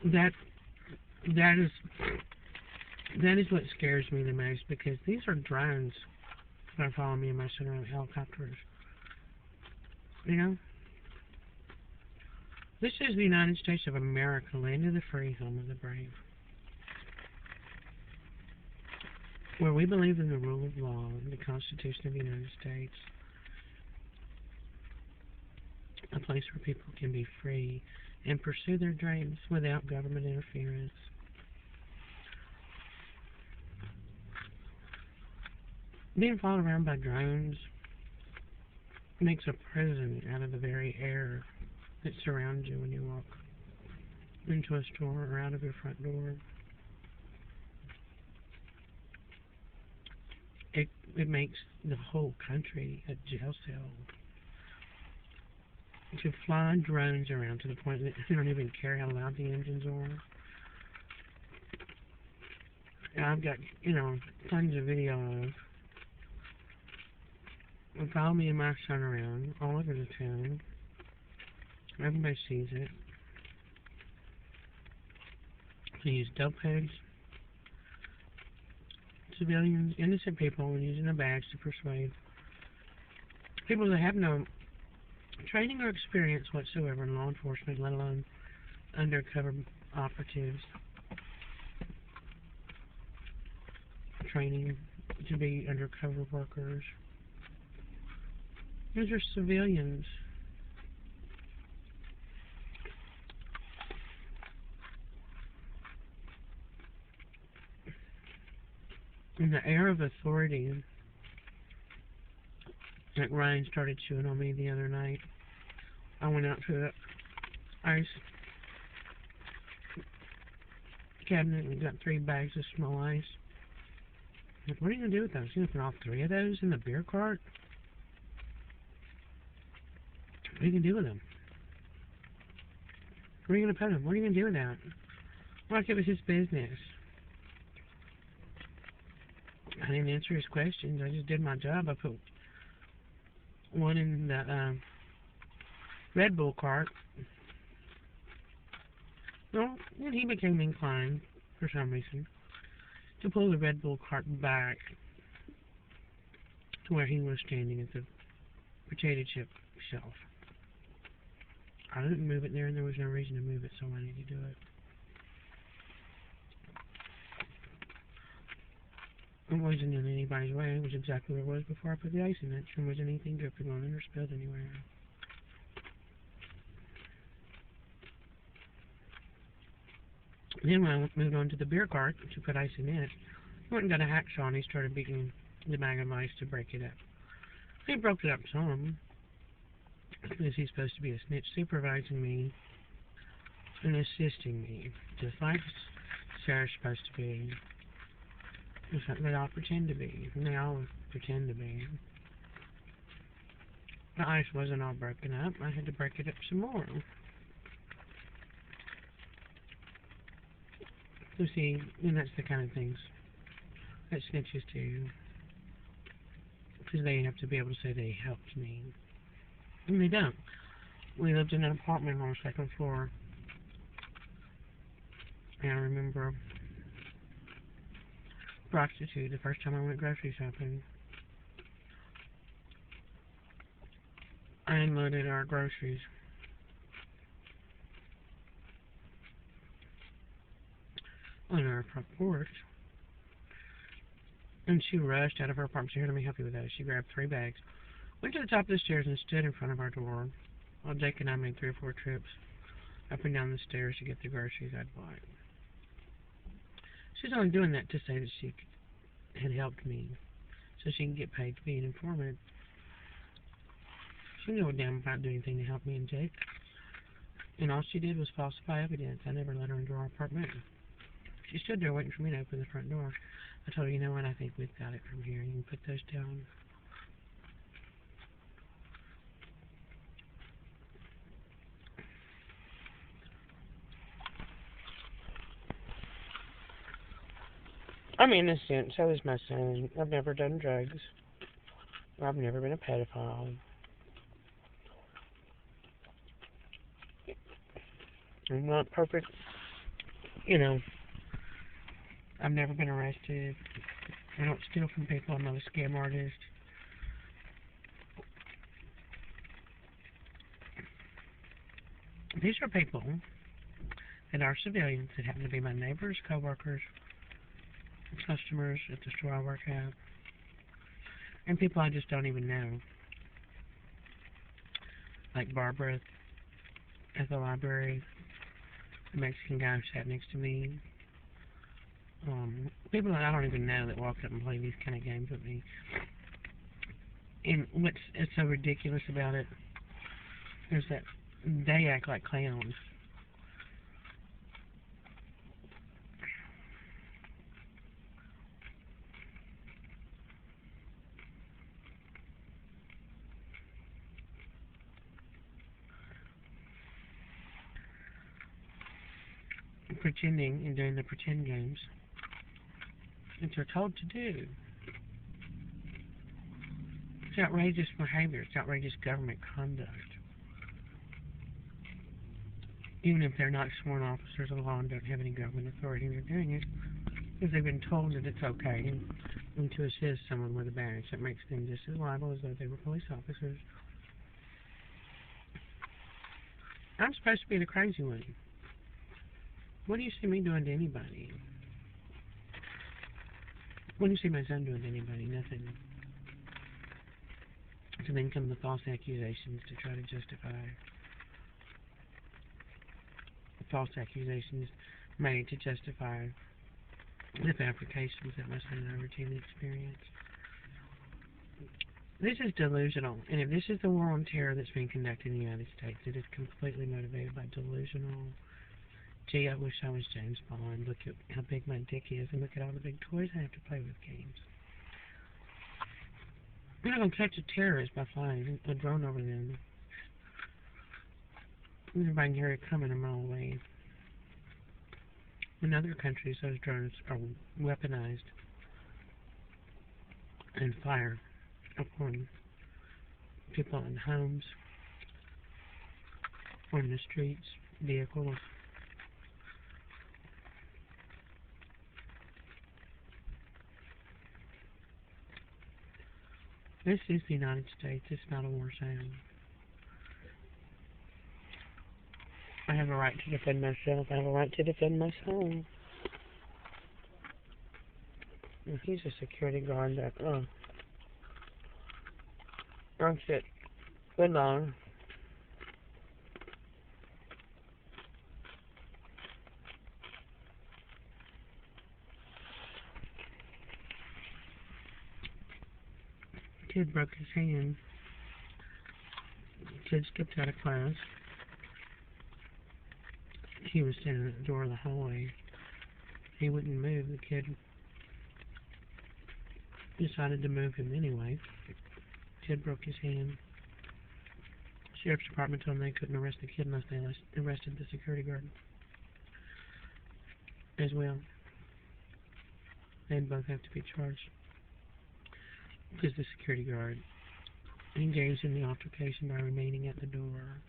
that that is that is what scares me the most, because these are drones that are following me in my center of helicopters. You know? This is the United States of America, land of the free, home of the brave. Where we believe in the rule of law, the Constitution of the United States. A place where people can be free and pursue their dreams without government interference. Being followed around by drones makes a prison out of the very air that surrounds you when you walk into a store or out of your front door. It makes the whole country a jail cell. To fly drones around to the point that you don't even care how loud the engines are. And I've got, tons of video of follow me and my son around all over the town. Everybody sees it. They use dopeheads, civilians, innocent people, using a badge to persuade people that have no training or experience whatsoever in law enforcement, let alone undercover operatives, training to be undercover workers. These are civilians. In the air of authority that Ryan started chewing on me the other night, I went out to the ice cabinet and got 3 bags of small ice. Like, what are you going to do with those? You going to put all 3 of those in the beer cart? What are you going to do with them? Where are you going to put them? What are you going to do with that? Like it was his business. I didn't answer his questions. I just did my job. I put one in the Red Bull cart. Well, then he became inclined, for some reason, to pull the Red Bull cart back to where he was standing at the potato chip shelf. I didn't move it there, and there was no reason to move it, so I need to do it. It wasn't in anybody's way. It was exactly where it was before I put the ice in it. There wasn't anything dripping on it or spilled anywhere. Then when I moved on to the beer cart to put ice in it, he went and got a hacksaw and he started beating the bag of ice to break it up. He broke it up some, because he's supposed to be a snitch, supervising me and assisting me, just like Sarah's supposed to be. Just like they all pretend to be, and they all pretend to be. The ice wasn't all broken up. I had to break it up some more. You see, and that's the kind of things that snitches do, because they have to be able to say they helped me. And they don't. We lived in an apartment on the 2nd floor, and I remember a prostitute the first time I went grocery shopping. I unloaded our groceries. On our front porch, and she rushed out of her apartment. She said, "Let me help you with that." She grabbed 3 bags, went to the top of the stairs, and stood in front of our door while Jake and I made 3 or 4 trips up and down the stairs to get the groceries I'd bought. She's only doing that to say that she had helped me, so she can get paid to be an informant. She knew a damn about doing anything to help me and Jake, and all she did was falsify evidence. I never let her into our apartment. She stood there waiting for me to open the front door. I told her, "You know what, I think we've got it from here. You can put those down." I'm innocent, so is my son. I've never done drugs. I've never been a pedophile. I'm not perfect You know, I've never been arrested. I don't steal from people. I'm not a scam artist. These are people that are civilians that happen to be my neighbors, co-workers, customers at the store I work at, and people I just don't even know. Like Barbara at the library, the Mexican guy who sat next to me. People that I don't even know that walk up and play these kind of games with me. And what's so ridiculous about it is that they act like clowns. Pretending and doing the pretend games that they're told to do. It's outrageous behavior. It's outrageous government conduct. Even if they're not sworn officers of the law and don't have any government authority, they're doing it because they've been told that it's okay and to assist someone with a badge. That makes them just as liable as though they were police officers. I'm supposed to be the crazy one. What do you see me doing to anybody? What do you see my son doing to anybody? Nothing. So then come the false accusations to try to justify. False accusations made to justify the fabrications that my son and I routinely experience. This is delusional, and if this is the war on terror that's being conducted in the United States, it is completely motivated by delusional. Gee, I wish I was James Bond. Look at how big my dick is, and look at all the big toys I have to play with games. We're not going to catch a terrorist by flying a drone over them. Everybody can hear it coming a mile away. In other countries, those drones are weaponized and fire upon people in homes, on the streets, vehicles. This is the United States. It's not a war zone. I have a right to defend myself. I have a right to defend my son. And he's a security guard that, wrong shit. Good long. Kid broke his hand. Kid skipped out of class. He was standing at the door of the hallway. He wouldn't move. The kid decided to move him anyway. Kid broke his hand. Sheriff's Department told them they couldn't arrest the kid unless they arrested the security guard as well. They'd both have to be charged because the security guard engaged in the altercation by remaining at the door.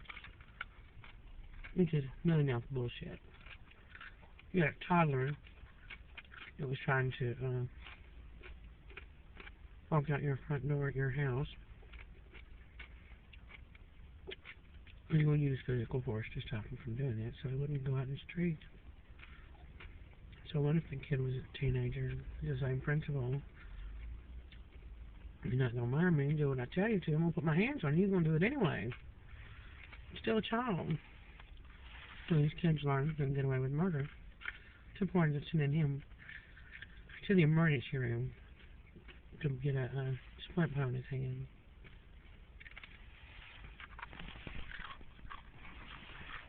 Which is nothing else bullshit. You got a toddler that was trying to walk out your front door at your house. And you will use physical force to stop him from doing that so he wouldn't go out in the street. So what if the kid was a teenager? The same principle. You're not going to mind me, do what I tell you to. I'm going to put my hands on you. You're going to do it anyway. You're still a child. So these kids learn they can get away with murder to the point of sending him to the emergency room to get a splint bone in his hand.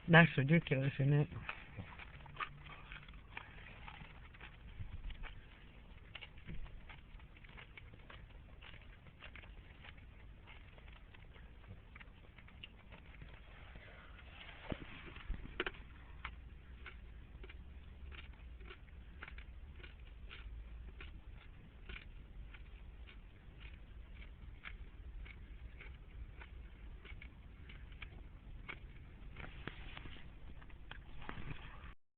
That's ridiculous, isn't it?